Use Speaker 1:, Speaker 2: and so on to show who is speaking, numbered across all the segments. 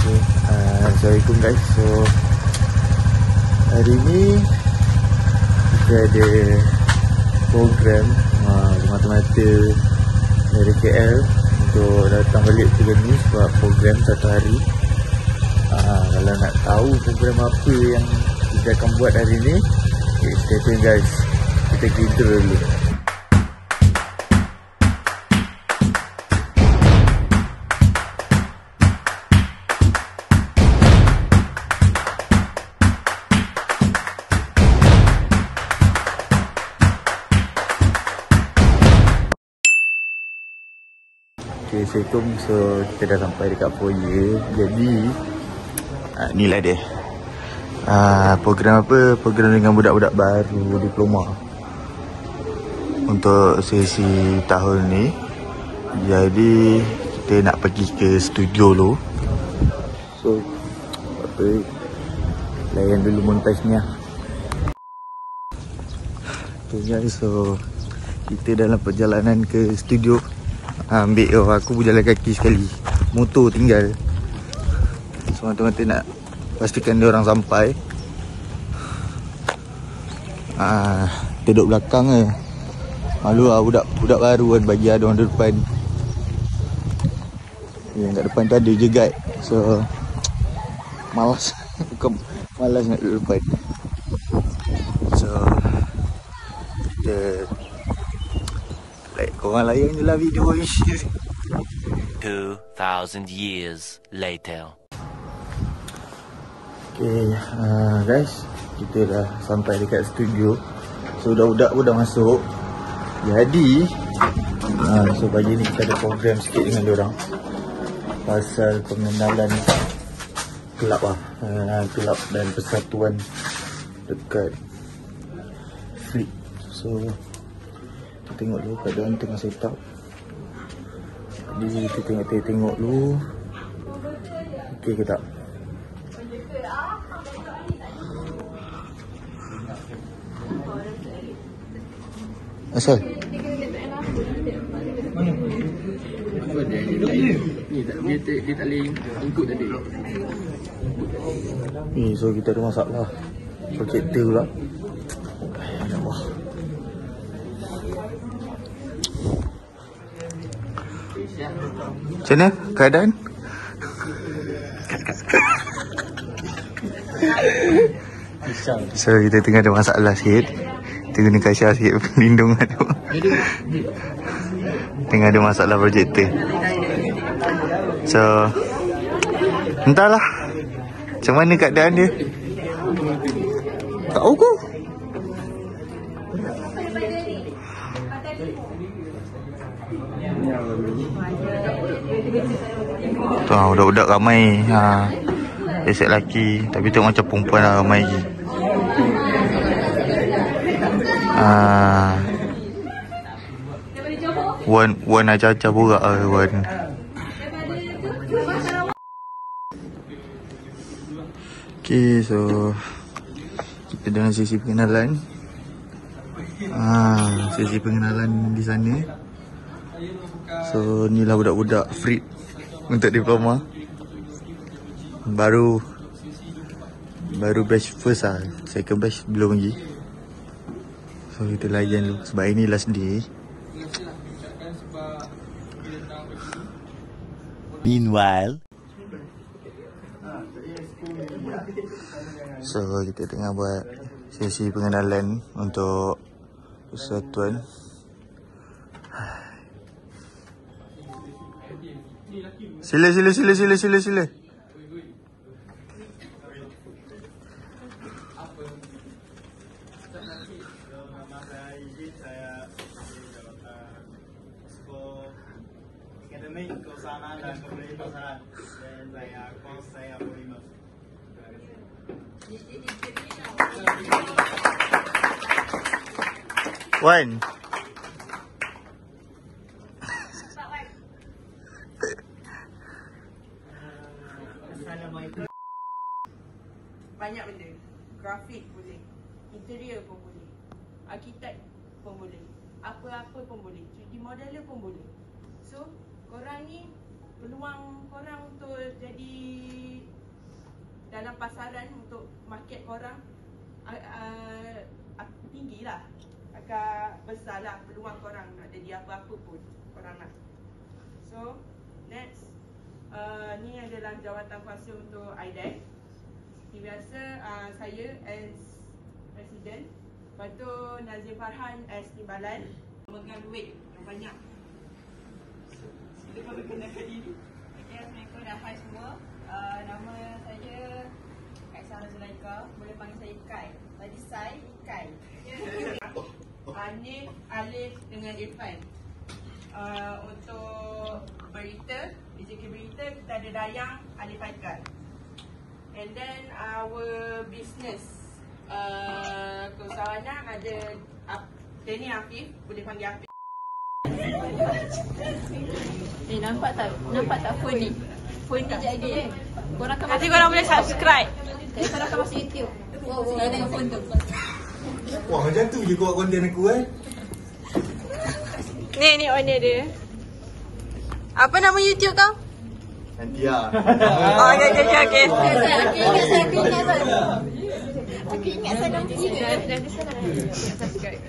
Speaker 1: Assalamualaikum guys. So hari ni kita ada program mata-mata dari KL untuk datang balik ke ni sebab program satu hari. Kalau nak tahu program apa yang kita akan buat hari ni, stay tune guys. Kita intro dulu. Okay, Assalamualaikum. So kita dah sampai dekat Foyer. Jadi inilah dia. Program apa? Program dengan budak-budak baru diploma untuk sesi tahun ni. Jadi kita nak pergi ke studio dulu. So apa, layan dulu montajnya. Okay guys, so kita dalam perjalanan ke studio. Ambil aku berjalan kaki sekali, motor tinggal. So mata-mata nak pastikan dia orang sampai. Duduk belakang je. Malu lah budak baru kan, bagi ada orang depan. Yang kat depan tu ada je guide. So malas. Bukan malas nak duduk depan. So kita korang layan je lah video ni.
Speaker 2: 2000 years later.
Speaker 1: Okay guys, kita dah sampai dekat studio. So budak-budak pun dah masuk. Jadi so pagi ni kita ada program sikit dengan diorang pasal pengenalan kelab kelab dan persatuan dekat Flip. So kita tengok dulu keadaan tengah set up. Jadi kita tengok dulu okey ke tak. Asal?
Speaker 3: Dia tak boleh ikut tadi.
Speaker 1: Ni so kita ada masalah projektor pula. Allah. Macam mana keadaan? So kita tengah ada masalah sikit. Kita guna kasyah sikit perlindungan tu. Tengah ada masalah projektor. So entahlah macam mana keadaan dia. Tak tahu ke? Tu budak-budak ramai. Esek lelaki. Tapi tengok macam perempuan lah ramai lagi. Wan acah-acah borak lah Wan. Okay, so kita dalam sesi pengenalan. Sesi pengenalan di sana. So inilah budak-budak Frit untuk diploma. Baru batch first lah. Second batch belum lagi. So kita layan dulu sebab ini last day.
Speaker 2: Meanwhile,
Speaker 1: so kita tengah buat sesi pengenalan untuk persatuan. Sila.
Speaker 4: Akademik keusahaan dan pemerintahan dan saya kos saya Polima.
Speaker 1: Wan.
Speaker 5: Banyak benda. Grafik boleh, interior pun boleh, arkitek pun boleh, apa-apa pun boleh, 3D modeler pun boleh. So korang ni, peluang korang untuk jadi dalam pasaran untuk market korang tinggi lah, akan besar lah peluang korang nak jadi apa-apa pun korang nak. So next, ni adalah jawatan kuasa untuk IDEC. Seperti biasa, saya as Presiden, lepas tu Nazir Farhan as Timbalan, memegang duit yang banyak. Kita perkenalkan diri.
Speaker 6: Okay, Assalamualaikum dan hai semua. Nama saya Kaisara Zulaika. Boleh panggil saya Kai. Tadi saya Ikai.
Speaker 5: Anif, Alif dengan Irfan. Untuk berita, executive berita, kita ada Dayang, Alif Haikal. And then our business keusahawanan ada Danny Afif, boleh panggil Afif.
Speaker 6: Nampak tak phone ni? Phone ni sekejap lagi.
Speaker 5: Nanti korang boleh subscribe.
Speaker 6: Korang akan masuk YouTube. Saya tengok phone tu.
Speaker 1: Wah, macam tu je buat konten aku
Speaker 5: Ni owner dia. Apa nama YouTube kau?
Speaker 1: Nanti lah.
Speaker 5: Oh, okay.
Speaker 6: Aku ingat saya nama tiga.
Speaker 5: Nanti saya nak subscribe.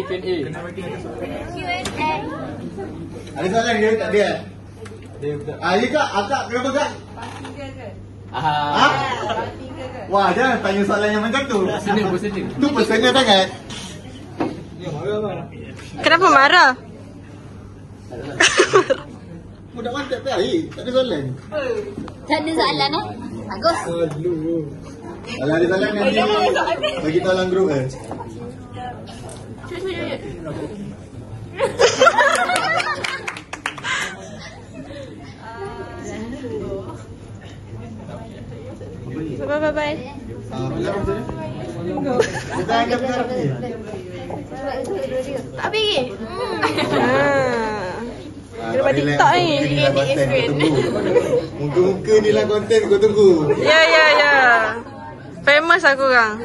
Speaker 3: Q&A.
Speaker 1: Ada soalan ke? Tak ada. Ya kak, akak kenapa kak?
Speaker 5: Parti ke?
Speaker 1: Ha?
Speaker 5: Parti ke?
Speaker 1: Wah, jangan tanya soalan yang macam tu.
Speaker 3: Personal.
Speaker 1: Tu personal sangat.
Speaker 5: Kenapa marah?
Speaker 1: Budak mantap baik, tak ada soalan.
Speaker 6: Tak ada soalan Bagus.
Speaker 1: Kalau ada soalan nanti bagi tahu dalam grup kan.
Speaker 5: Bye.
Speaker 1: Kita anggap ni.
Speaker 5: Tak pergi. Dia buat TikTok ni.
Speaker 1: Muka-muka ni lah konten kau tunggu.
Speaker 5: Ya. Famous aku orang.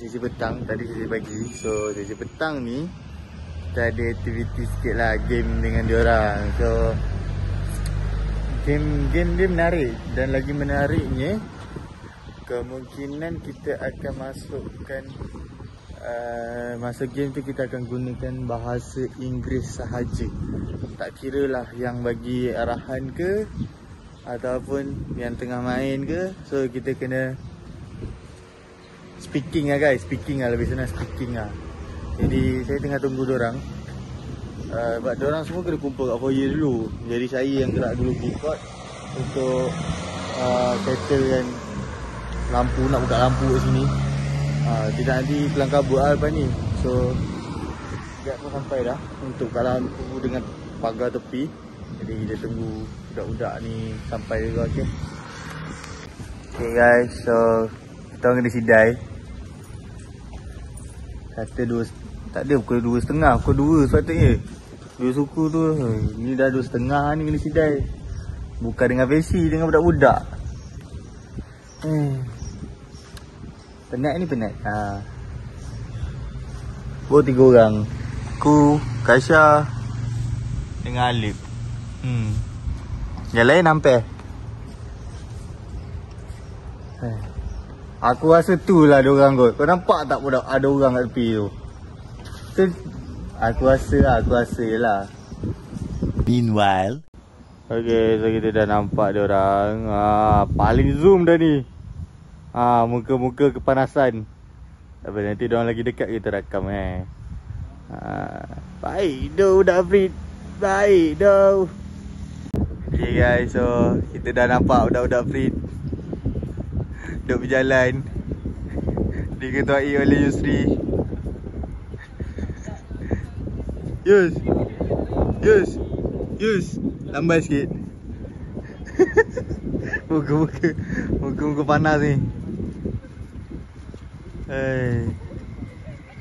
Speaker 1: sesi petang, tadi sesi pagi. So sesi petang ni kita ada aktiviti sikit lah, game dengan diorang. So game dia menarik, dan lagi menariknya kemungkinan kita akan masukkan masa game tu kita akan gunakan bahasa Inggeris sahaja. Tak kira lah yang bagi arahan ke ataupun yang tengah main ke. So kita kena speaking lah guys, speaking lah, lebih senang speaking lah. Jadi saya tengah tunggu diorang, sebab diorang semua kena kumpul kat foyer dulu. Jadi saya yang gerak dulu keyboard untuk settlekan lampu, nak buka lampu kat sini. Tidak nanti kelang kabut lah lepas ni. So sekejap pun sampai dah untuk buka lampu dengan pagar tepi. Jadi kita tunggu budak-budak ni sampai juga. Okay guys, so kita orang kena sidai. Kata 2, tak ada, pukul 2.30, pukul 2 sepatutnya. 2 suku tu, ni dah 2.30 ni kena sidai. Bukan dengan Fesi, dengan budak-budak. Penat ni penat. Baru 3 orang. Aku, Kaisha dengan Alip. Yang lain nampak. Aku rasa tu lah diorang kot. Kau nampak tak budak ada orang kat tepi tu? Aku rasa lah.
Speaker 2: Meanwhile.
Speaker 1: Okay, so kita dah nampak diorang. Paling zoom dah ni. Muka-muka kepanasan. Tapi nanti diorang lagi dekat kita rakam baik dah budak Afrid. Baik dah. Okay guys, so kita dah nampak budak-budak Afrid duduk berjalan, diketuai oleh Yusri. Yus, lambai sikit. Muka panas ni.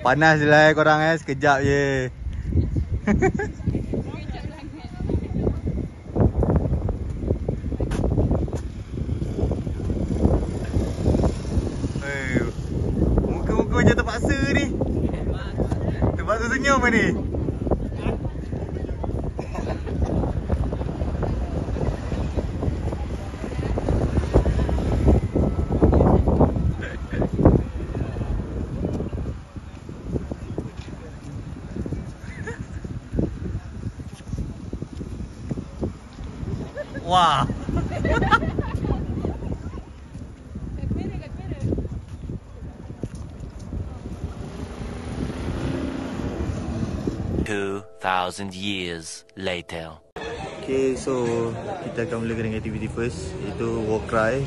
Speaker 1: Panas je lah korang sekejap je. Muka-muka macam terpaksa ni. Terpaksa senyum ni. Wah.
Speaker 2: 2,000 years later.
Speaker 1: Okay, so kita akan mulakan dengan aktiviti first, iaitu war cry.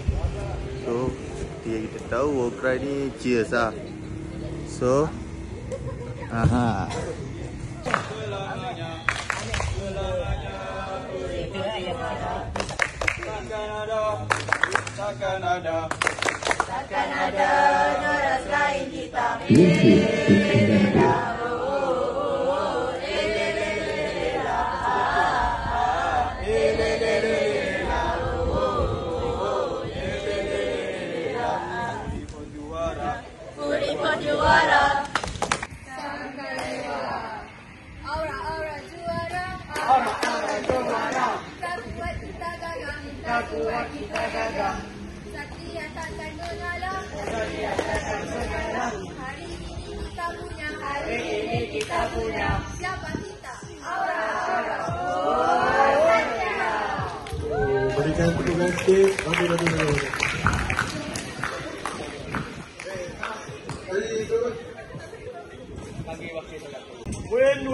Speaker 1: So seperti yang kita tahu, war cry ni cheers lah. So
Speaker 4: Takkan ada
Speaker 5: negara selain kita.
Speaker 6: Kita gagal. Sakti yang takkan mengalah. Hari ini kita punya. Siapa kita? Aura.
Speaker 1: berikan petugas tip.
Speaker 4: Win.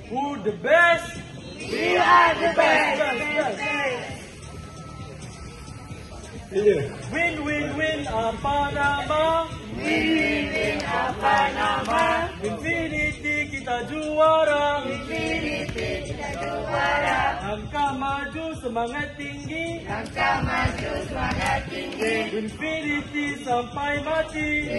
Speaker 4: Who the best?
Speaker 6: We are the best.
Speaker 4: Win, apa nama?
Speaker 6: Win, apa nama?
Speaker 4: Infinity kita juara. Langkah maju semangat tinggi. Infinity sampai mati.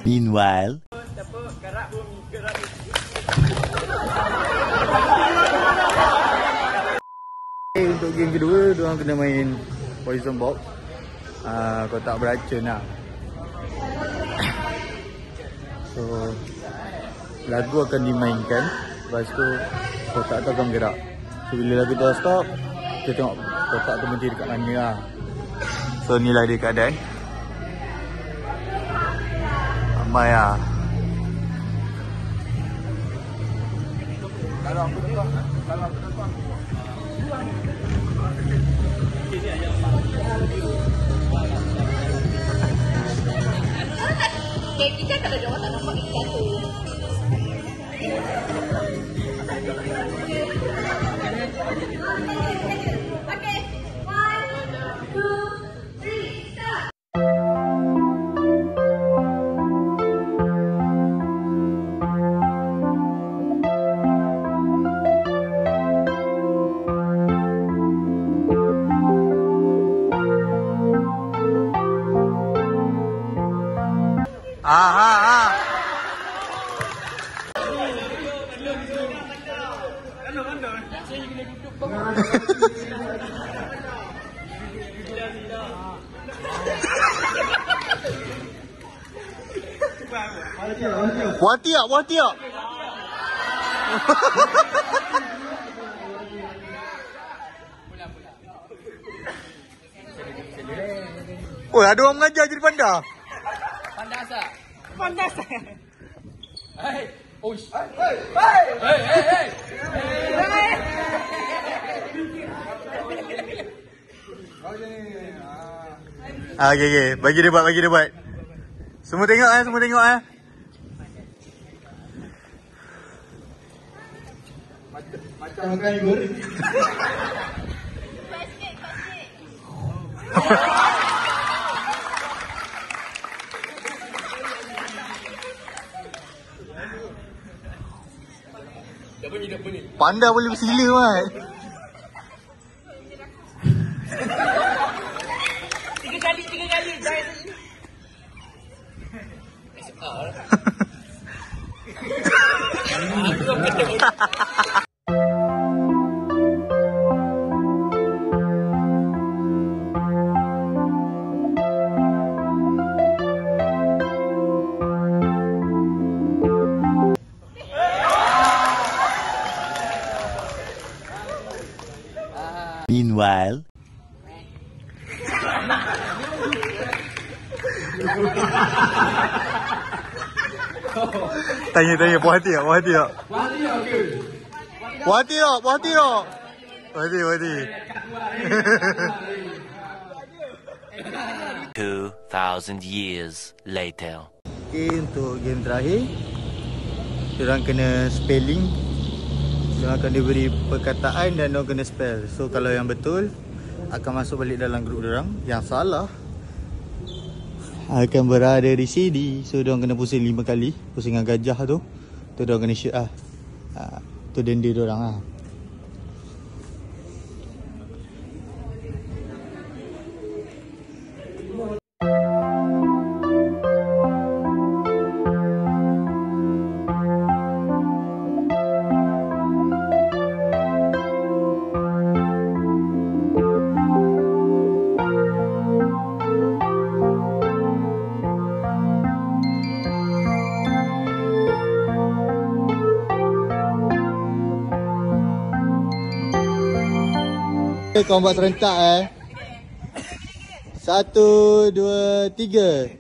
Speaker 2: Meanwhile.
Speaker 1: Untuk game kedua, diorang kena main poison box. Kotak beracun lah. So lagu akan dimainkan, lepas tu kotak tu akan bergerak. So bila lagu tu dah stop, kita tengok kotak tu berhenti dekat mana lah. So inilah dia keadaan. Ramai lah.
Speaker 6: Kita kalau dia orang tak nampak ikan tu. Okay. 1, 2, 3, start.
Speaker 1: Buat tiap, buat tiap. Oh, ada orang mengajar jadi panda.
Speaker 3: Pandai asal.
Speaker 5: Pandai saya.
Speaker 3: Hei. Oh. Hei. Hei. Hei.
Speaker 1: Okay, okay. Bagi dia buat, bagi dia buat. Semua tengok semua tengok Macam makan goreng.
Speaker 3: Dah bunyi.
Speaker 1: Panda boleh bersila, Mat.
Speaker 5: Tiga kali. Jangan
Speaker 2: Meanwhile.
Speaker 1: Tanya, puas hati tak? Puas hati tak? Puas hati tak? Puas hati tak? Puas hati.
Speaker 2: 2,000 years later.
Speaker 1: Okay, untuk game terakhir, diorang kena spelling. Diorang akan diberi perkataan dan diorang kena spell. So kalau yang betul akan masuk balik dalam grup diorang. Yang salah akan berada di sini. So diorang kena pusing 5 kali. Pusingan gajah tu. Tu diorang kena shoot lah. Tu denda diorang lah. Kau buat serentak 1, 2, 3.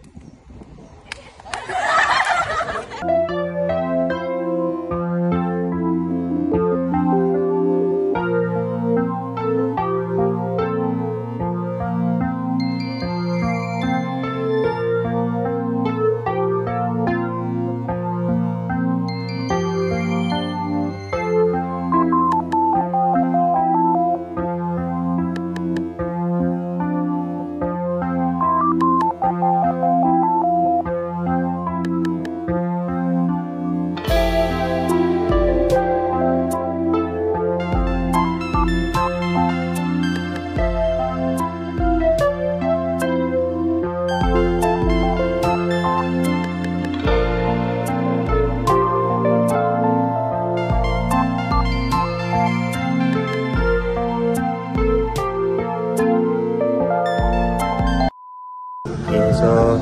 Speaker 1: Okay, so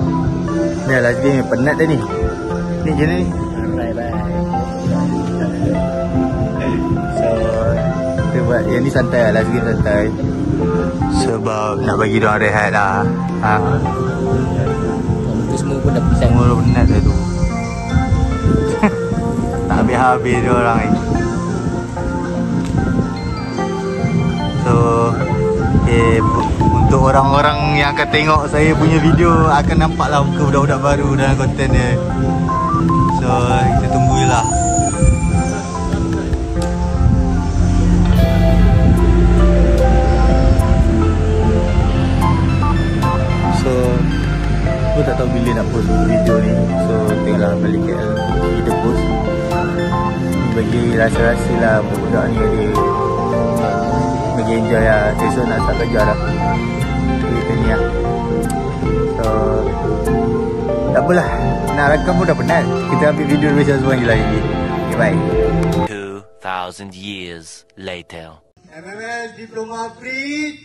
Speaker 1: ni last game penat dah ni. Ni je ni.
Speaker 4: Bye.
Speaker 1: So kita buat yang ni santai lah, last game santai. Sebab nak bagi diorang rehat lah.
Speaker 3: Itu semua pun dah pesan.
Speaker 1: Semua dah penat dah tu. Tak habis-habis diorang ni. So untuk orang-orang yang akan tengok saya punya video akan nampaklah muka budak-budak baru dalam konten dia. So kita tunggulah. So aku tak tahu bila nak post video ni. So tengoklah balik KL kita post. Bagi rasa-rasa lah budak ni dia bagi enjoy lah. Besok nak start kerja dah. Kita ni lah. So tak apalah, nak rakam pun dah penat. Kita ambil video lebih sesuai je lagi. Okay, bye.
Speaker 2: 2,000 years later.
Speaker 1: MMS Diploma Free.